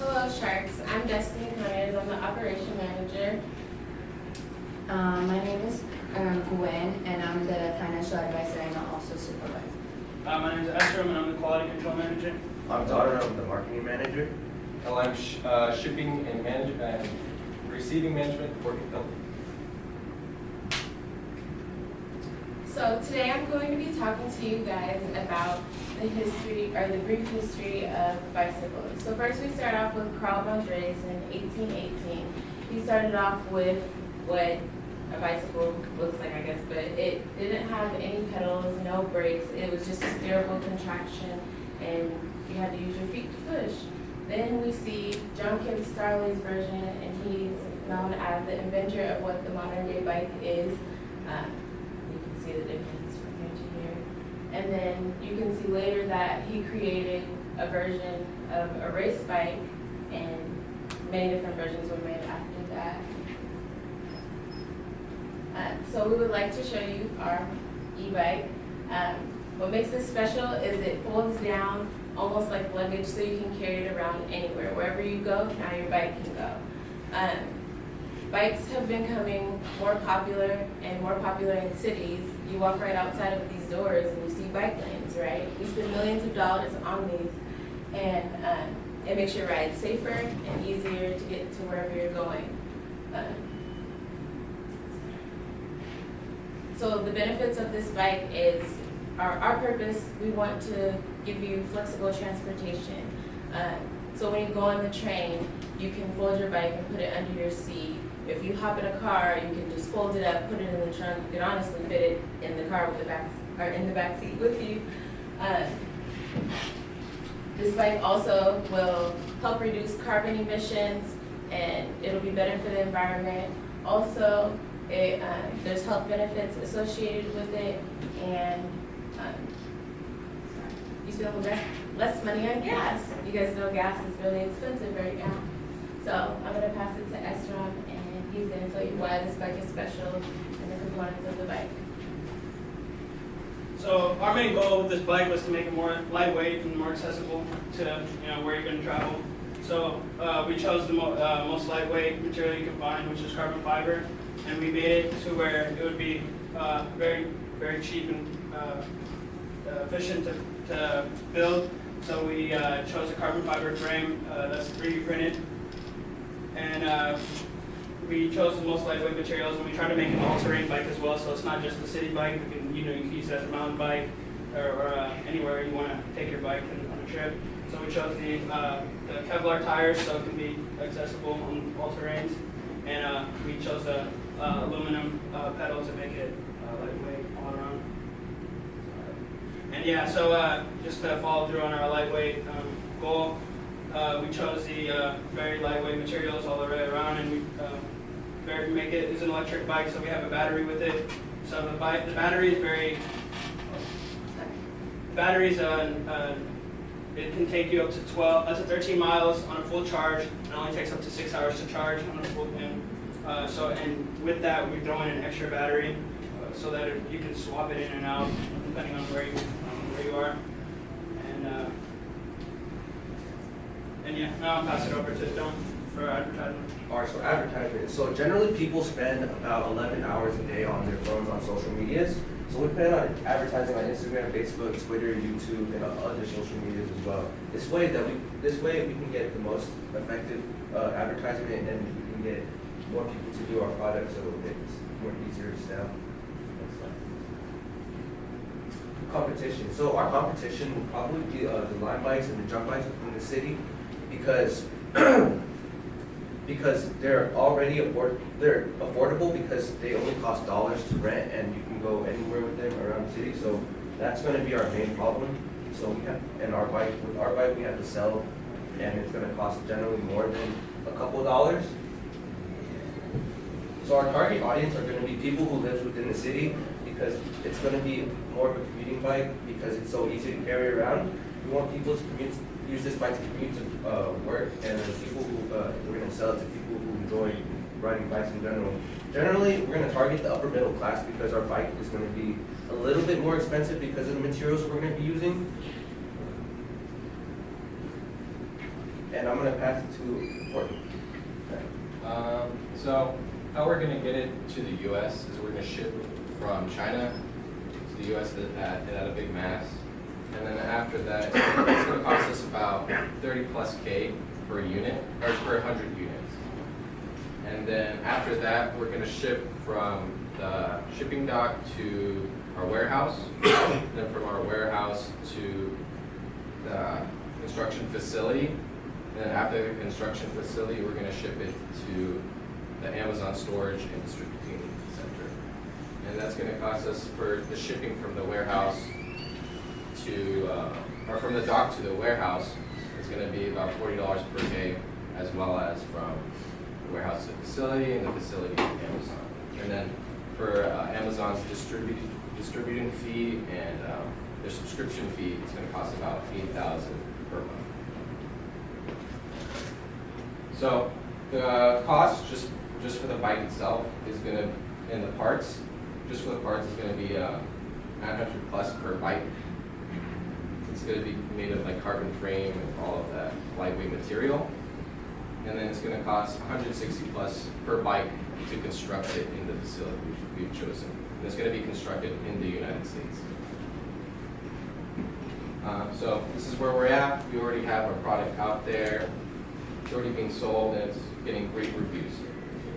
Hello, Sharks. I'm Destiny Connors. I'm the operation manager. My name is Gwen, and I'm the financial advisor and also supervisor. My name is Esther, and I'm the quality control manager. I'm Donner, I'm the marketing manager. And I'm shipping and receiving management for company. So today I'm going to be talking to you guys about the history, or the brief history of bicycles. So first we start off with Carl Andres in 1818. He started off with what a bicycle looks like, I guess, but it didn't have any pedals, no brakes. It was just a steerable contraction, and you had to use your feet to push. Then we see John Kim Starley's version, and he's known as the inventor of what the modern day bike is. You can see the difference from here to here. And then you can see later that he created a version of a race bike, and many different versions were made after that. So we would like to show you our e-bike. What makes this special is it folds down almost like luggage, so you can carry it around anywhere. Wherever you go, now your bike can go. Bikes have been becoming more popular and more popular in cities. You walk right outside of these doors and you see bike lanes, right? We spend millions of dollars on these, and it makes your ride safer and easier to get to wherever you're going. So the benefits of this bike is our purpose. We want to give you flexible transportation. So when you go on the train, you can fold your bike and put it under your seat. If you hop in a car, you can just fold it up, put it in the trunk. You can honestly fit it in the car with the back, or in the back seat with you. This bike also will help reduce carbon emissions, and it'll be better for the environment. Also, there's health benefits associated with it, and you spend less money on gas. You guys know gas is really expensive right now. So I'm going to pass it to Esrom, and he's going to tell you why this bike is special and the components of the bike. So our main goal with this bike was to make it more lightweight and more accessible to where you're going to travel. So we chose the most lightweight material you can find, which is carbon fiber, and we made it to where it would be very, very cheap and efficient to build. So we chose a carbon fiber frame that's 3D printed, and we chose the most lightweight materials, and we tried to make it an all-terrain bike as well. So it's not just a city bike. You can use it as a mountain bike or anywhere you want to take your bike on a trip. So we chose the Kevlar tires, so it can be accessible on all terrains, and we chose the aluminum pedals to make it lightweight all around. And yeah, so just to follow through on our lightweight goal, we chose the very lightweight materials all the way around, and we make it as an electric bike, so we have a battery with it. So the battery is very, it can take you up to 13 miles on a full charge. It only takes up to 6 hours to charge on a full, and with that we throw in an extra battery so that you can swap it in and out depending on where you are. And yeah, now I'll pass it over to Don for advertisement. Alright, so advertisement. So generally people spend about 11 hours a day on their phones on social medias. So we plan on advertising on Instagram, Facebook, Twitter, YouTube, and other social medias as well. This way we can get the most effective advertisement, and we can get more people to do our product, so it's more easier to sell. Competition. So our competition will probably be the line bikes and the jump bikes within the city, because they're already affordable, because they only cost dollars to rent, and you can go anywhere with them around the city. So that's going to be our main problem. So with our bike we have to sell, and it's going to cost generally more than a couple dollars. So our target audience are going to be people who live within the city, because it's going to be more of a commuting bike, because it's so easy to carry around. We want people to use this bike to commute to work, and people who we're going to sell it to people who enjoy riding bikes in general. Generally, we're going to target the upper middle class, because our bike is going to be a little bit more expensive because of the materials we're going to be using. and I'm gonna pass it to Courtney. So how we're going to get it to the U.S. is we're going to ship from China to the U.S. at a big mass. And then after that, it's going to cost us about 30+ K per unit, or per 100 units. And then after that, we're going to ship from the shipping dock to our warehouse, then from our warehouse to the construction facility. And then after the construction facility, we're going to ship it to the Amazon storage and distributing center. And that's going to cost us for the shipping from the warehouse to, or from the dock to the warehouse, it's going to be about $40 per day, as well as from the warehouse to the facility and the facility to Amazon. And then for Amazon's distributing fee and their subscription fee, it's going to cost about $8,000 per month. So the cost just for the bike itself is going to, and the parts, just for the parts is going to be $900+ per bike. It's going to be made of like carbon frame and all of that lightweight material. And then it's going to cost $160+ per bike to construct it in the facility we've chosen. And it's going to be constructed in the United States. So this is where we're at. We already have our product out there. It's already being sold and it's getting great reviews.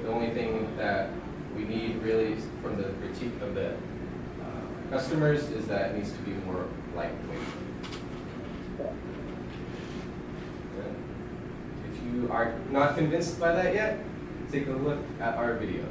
The only thing that we need really from the critique of the customers is that it needs to be more lightweight. If you are not convinced by that yet, take a look at our video.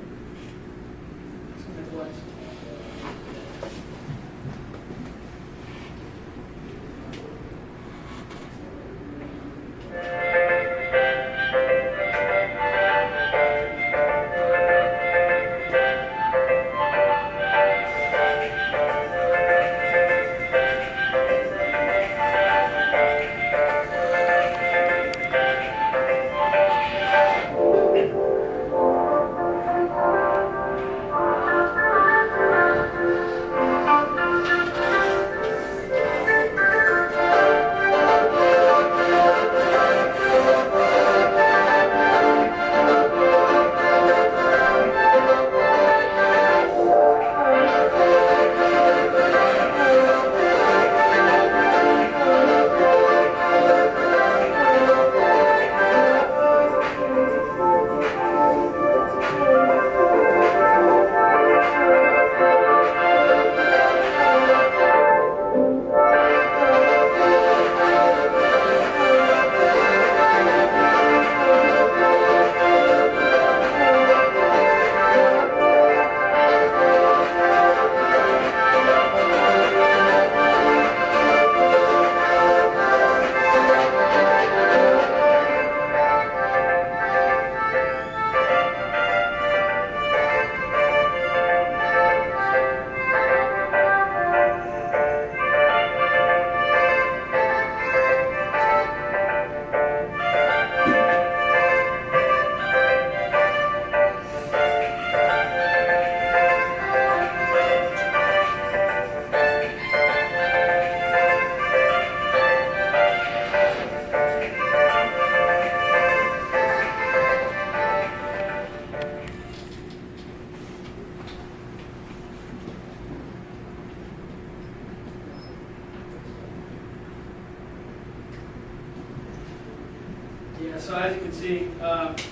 Yeah, so as you can see,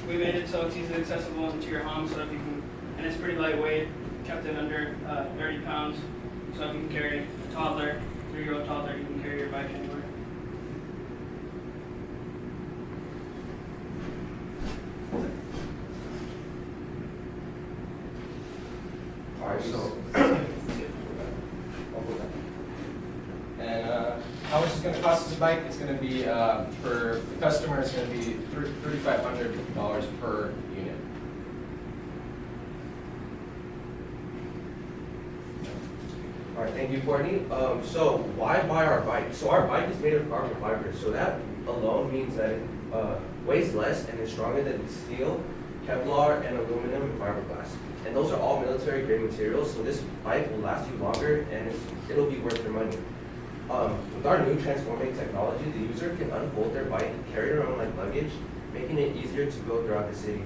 we made it so it's easily accessible into your home, so if you can, and it's pretty lightweight, kept it under 30 pounds, so if you can carry a toddler, 3-year-old toddler, you can carry your bike anywhere. Alright, so And how much it's going to cost us to bike? It's going to be, for the customer, it's going to be $3,500 per unit. all right, thank you, Courtney. So why buy our bike? So our bike is made of carbon fiber, so that alone means that it weighs less and is stronger than steel, Kevlar, and aluminum and fiberglass. And those are all military grade materials, so this bike will last you longer and it'll be worth your money. With our new transforming technology, the user can unfold their bike, carry it around like luggage, package, making it easier to go throughout the city.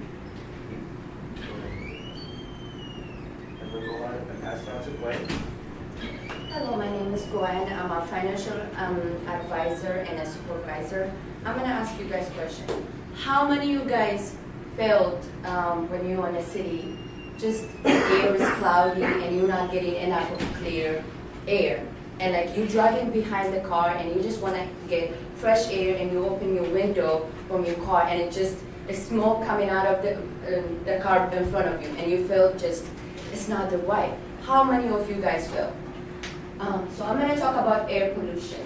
And we'll go on and pass it on to Gwen. Hello, my name is Gwen. I'm a financial advisor and a supervisor. I'm gonna ask you guys a question. How many of you guys felt when you're in a city, just the air is cloudy and you're not getting enough of clear air? And like you're driving behind the car and you just wanna get fresh air and you open your window from your car and it just, it's smoke coming out of the car in front of you and you feel just, it's not the right. How many of you guys feel? So I'm going to talk about air pollution.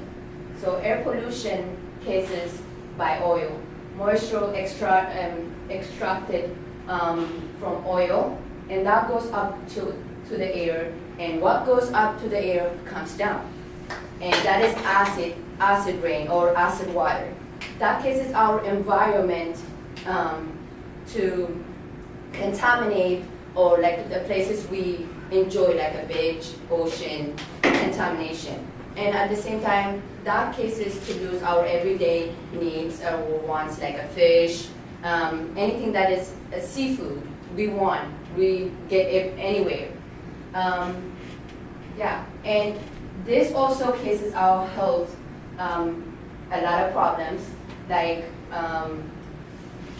So air pollution cases by oil, moisture extracted from oil, and that goes up to the air, and what goes up to the air comes down. And that is acid rain or acid water. That causes our environment to contaminate, or like the places we enjoy, like a beach, ocean, contamination. And at the same time, that causes to lose our everyday needs or wants, like a fish, anything that is a seafood we get it anywhere. Yeah, and this also causes our health a lot of problems, like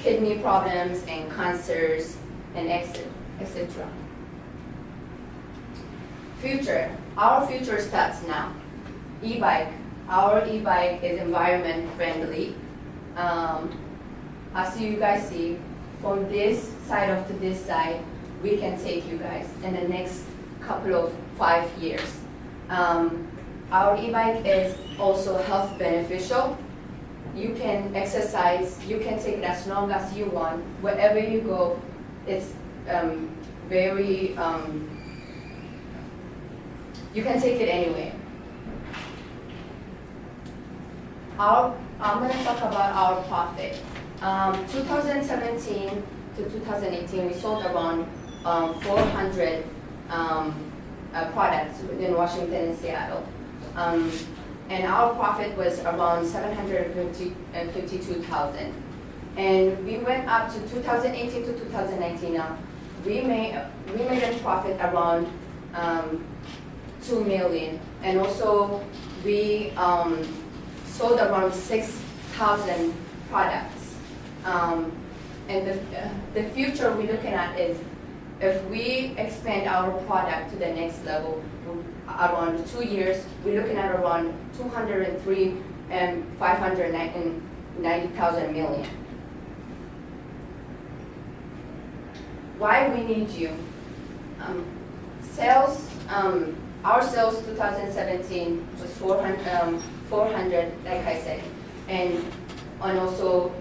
kidney problems and cancers and etc. Future. Our future starts now. E-bike. Our e-bike is environment friendly. As you guys see, from this side to this side, we can take you guys in the next couple of 5 years. Our e-bike is also health beneficial. You can exercise, you can take it as long as you want. Wherever you go, it's very, you can take it anywhere. I'm going to talk about our profit. 2017 to 2018, we sold around 400 products within Washington and Seattle. And our profit was around $752,000. And we went up to 2018 to 2019 now. We made a profit around 2 million. And also we sold around 6,000 products. And the future we're looking at is if we expand our product to the next level, around 2 years, we're looking at around 203 and 590,000 million. Why we need you? Sales, our sales 2017 was 400, like I said, and also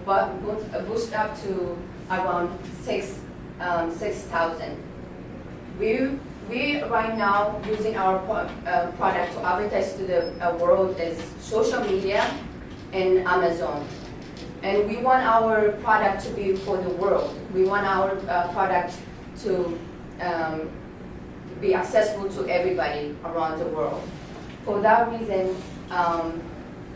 boost up to around 6,000. We right now using our product to advertise to the world is social media and Amazon. And we want our product to be for the world. We want our product to be accessible to everybody around the world. For that reason,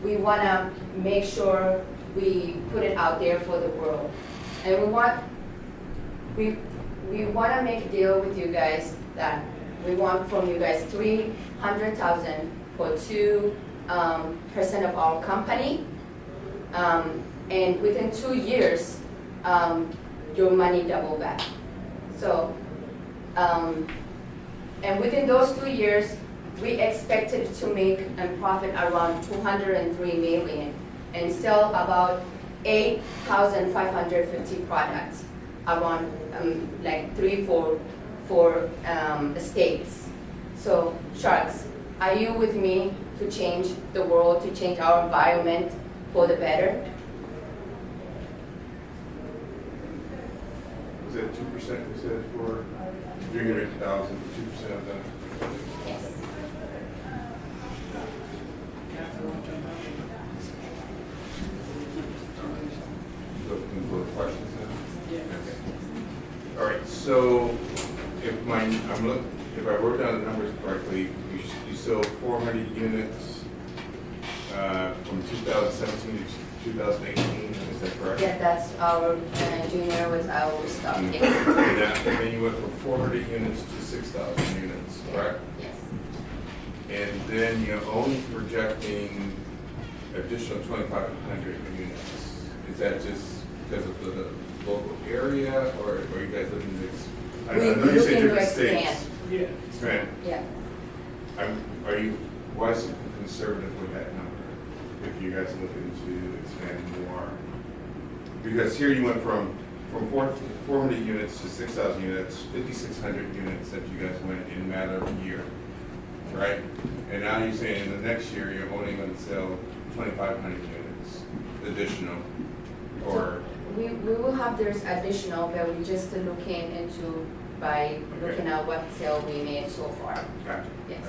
we want to make sure we put it out there for the world. And we want to make a deal with you guys that we want from you guys 300,000 for 2% of our company. And within 2 years, your money double back. So, and within those 2 years, we expected to make a profit around 203 million and sell about 8,550 products around like 3-4 states. So, Sharks, are you with me to change the world, to change our environment for the better? Was that 2% you said for 300,000, 2% of that? Yes. Looking for questions now? Yeah. Okay. All right, so if I wrote down the numbers correctly, you sold 400 units from 2017 to 2018, is that correct? Yeah, that's our junior was our stock. And Yes. and then you went from 400 units to 6,000 units, correct? Yes. And then you're only projecting additional 2,500 units. Is that just because of the local area, or are you guys looking to I We're know you said looking to different expand. states. Yeah. Expand. Yeah. Are you, why so conservative with that number? If you guys are looking to expand more? Because here you went from 400 units to 6,000 units, 5,600 units that you guys went in a matter of a year, right? And now you're saying in the next year, you're only going to sell 2,500 units additional, or? We will have there's additional, but we're just looking into by looking at what sale we made so far. Gotcha. Yes.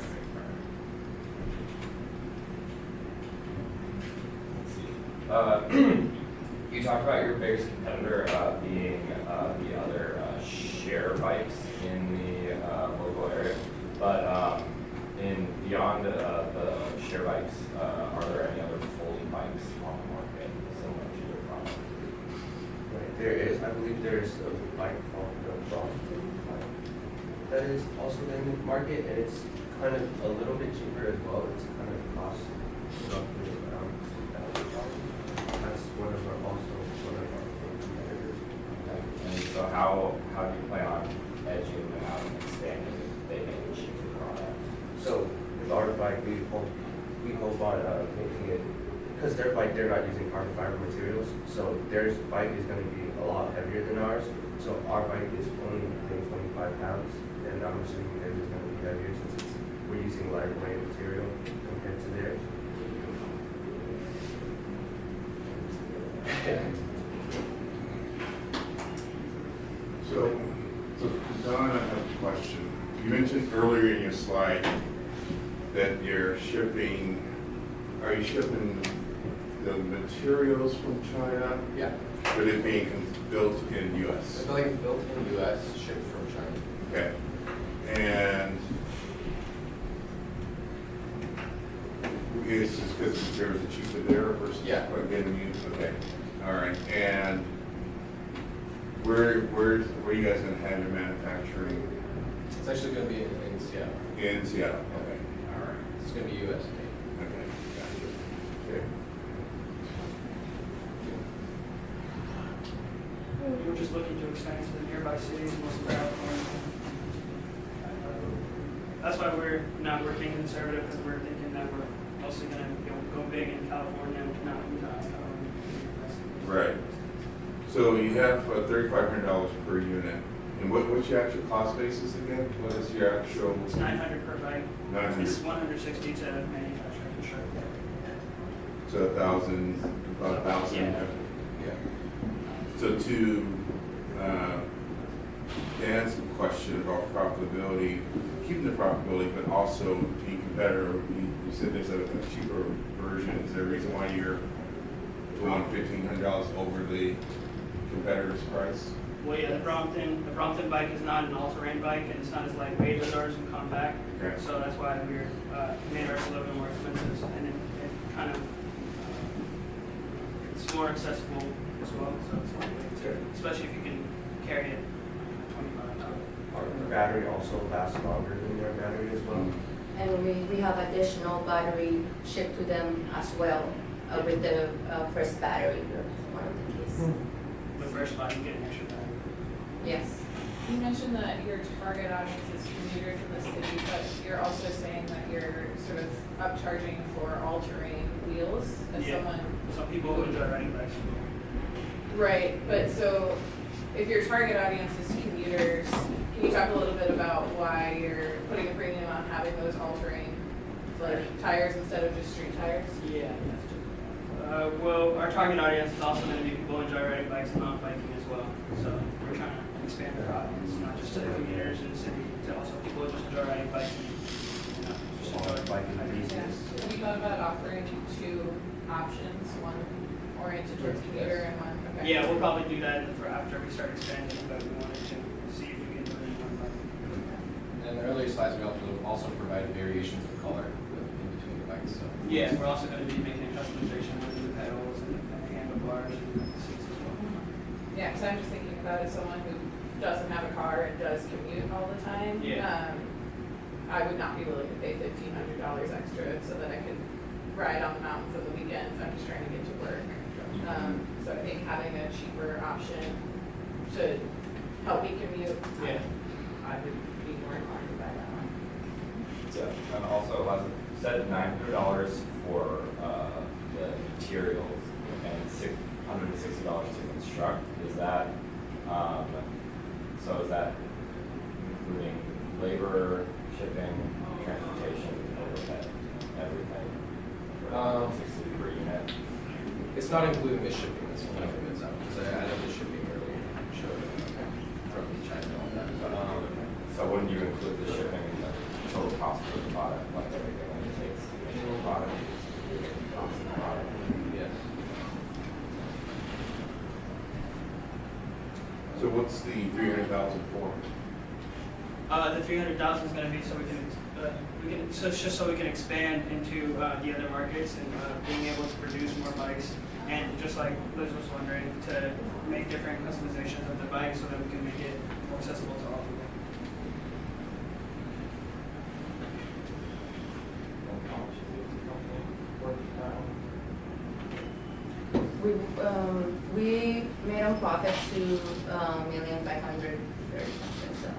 You talked about your biggest competitor being the other share bikes in the local area, but in beyond the share bikes, are there any other fully bikes on the market similar to your product? Right, there is, I believe there's a bike called the Brompton bike that is also in the market, and it's kind of a little bit cheaper as well. It's kind of cost roughly around $2,000. That's one of our competitors. And so how do you plan on edging them out and expanding if they make a cheaper product? So with our bike, we hope on making it, because their bike, they're not using carbon fiber materials, so their bike is going to be a lot heavier than ours. So our bike is only weighing 25 pounds, and I'm assuming theirs is going to be heavier since we're using lighter weight material compared to theirs. So Don, I have a question. You mentioned earlier in your slide that you're shipping, are you shipping the materials from China? Yeah. But it being built in U.S.? It's like built in the U.S., shipped from China. Okay. And it's just because the materials are cheaper there versus Yeah. what getting used? Okay. All right. And where are you guys going to have your manufacturing? It's actually going to be in Seattle. In Seattle. Okay. All right. It's going to be U.S. made. Okay. Gotcha. Okay. We're just looking to expand to the nearby cities, most of California. That's why we're being conservative, because we're thinking that we're mostly going to go big in California, not in Right. So you have $3,500 per unit. And what's your actual cost basis again? What is your actual? It's $900 per bike. 900. It's $160 to manufacture and ship. So about 1,000. Yeah. Yeah. So to Dan's question about profitability, keeping the profitability, but also being competitive. You said there's a cheaper version. Is there a reason why you're going $1,500 over the competitor's price? Well, yeah, the Brompton bike is not an all-terrain bike, and it's not as lightweight as ours and compact. Okay. So that's why we're made ours a little bit more expensive, and it kind of it's more accessible as well. So it's lightweight too, especially if you can carry it 25 pounds. Our battery also lasts longer than their battery as well. And we have additional battery shipped to them as well with the first battery. One of the keys. The first bike, you get an extra battery. Yes. You mentioned that your target audience is commuters in the city, but you're also saying that you're sort of upcharging for all-terrain wheels as Yeah. someone. Some people who enjoy riding bikes. Right, but so if your target audience is commuters, can you talk a little bit about why you're putting a premium on having those all-terrain like tires instead of just street tires? Yeah. Well, our target audience is also going to be people who enjoy riding bikes and mountain biking as well. So we're trying to expand our audience, not just to the commuters in the city, to also people who just enjoy riding bikes and just enjoy biking. Yeah. Have you thought about offering two options, one oriented towards commuter and one? Okay. Yeah, we'll probably do that after we start expanding, but we wanted to see if we can do it in one bike. And in the earlier slides, we also provide variations of color in between the bikes. So Yeah, we're also going to be making a customization with the pedals and the handlebars and I'm just thinking about as someone who doesn't have a car and does commute all the time. Yeah. I would not be willing to pay $1,500 extra so that I could ride on the mountains on the weekends. I'm just trying to get to work. So I think having a cheaper option to help me commute, Yeah. I would be more inclined to buy that one. Yeah, and also, as it said, $900 for the materials and $160 to construct. Is that, so is that including labor, shipping, transportation, overhead, everything? For 60 per unit? It's not including the shipping, that's one of the bits out, because I know the shipping really showed from China and all that. But, So wouldn't you include the shipping in the total cost of the product, like everything that it takes to make the product, the cost of the product? yes. So what's the 300,000 for? The 300,000 is going to be so so it's just so we can expand into the other markets and being able to produce more bikes, and just like Liz was wondering, to make different customizations of the bike so that we can make it more accessible to all people. We made a profit to $1,530,000, so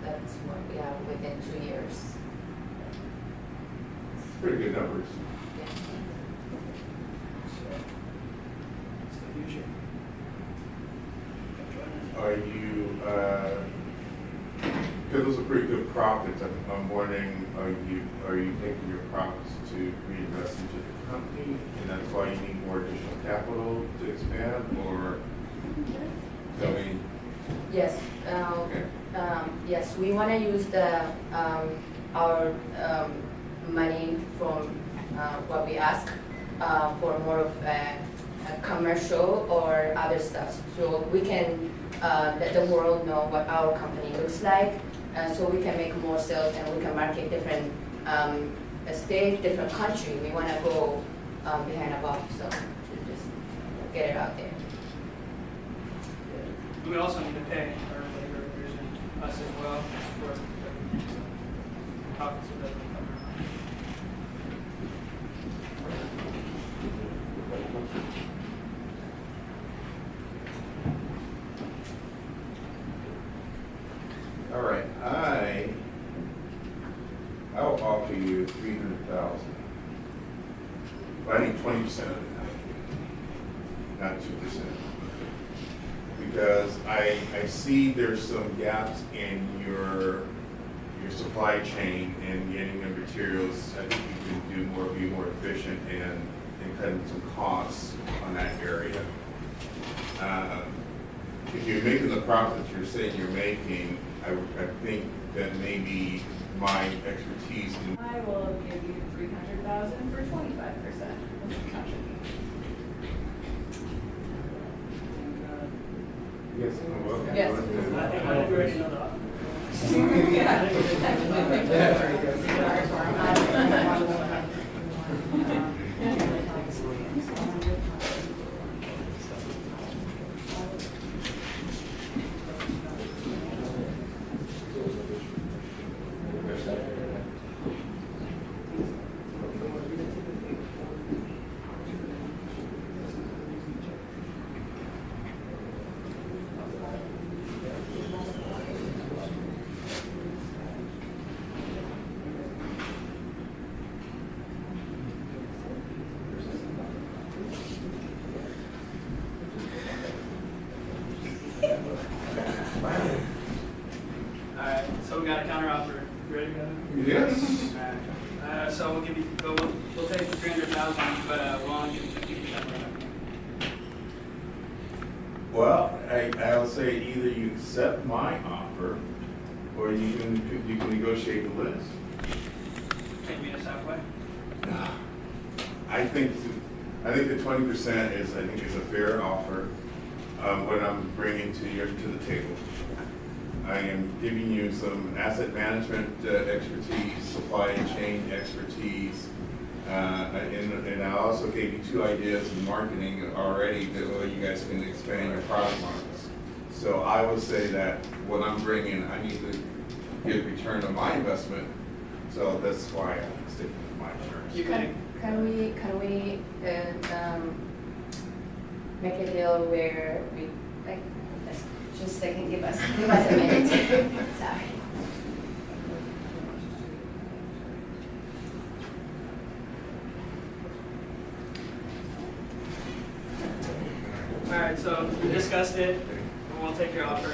that's what we have within 2 years. Pretty good numbers. Yeah. So it's the future. Are you, because those are pretty good profits, I'm wondering, are you taking your profits to reinvest into the company, and that's why you need more additional capital to expand, or tell me? Yes, Okay. yes, we want to use our money from what we ask for more of a commercial or other stuff, so we can let the world know what our company looks like, so we can make more sales and we can market different states, different country. We want to go behind above, so to just get it out there. We also need to pay our labor workers and us as well for the profits of the All right, I'll offer you 300,000. But I need 20% of it, not 2%. Because I see there's some gaps in your supply chain and getting the materials. I think you can do more, be more efficient and cutting some costs on that area. If you're making the profits you're saying you're making, I think that maybe my expertise in. I will give you 300,000 for 25%. Yes, well, Yes. I think I already know that. Alright, so we got a counter offer. You ready to go? Yes. Alright, so we'll take the 300,000, but we'll only give 50%. Well, I'll say either you accept my offer, or you can negotiate the list. Can you meet us halfway? I think the 20% is a fair offer. What I'm bringing to the table. I am giving you some asset management expertise, supply chain expertise, And I also gave you 2 ideas in marketing already that you guys can expand your product lines. So I would say that what I'm bringing, I need to get return on my investment. So that's why I'm sticking with my insurance. You can, Can we make a deal where we, like, just a second, give us a minute. Sorry. all right, so we discussed it, and we'll take your offer.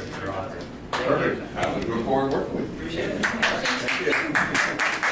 Perfect. I would look forward to working with you. Appreciate it. Thank you.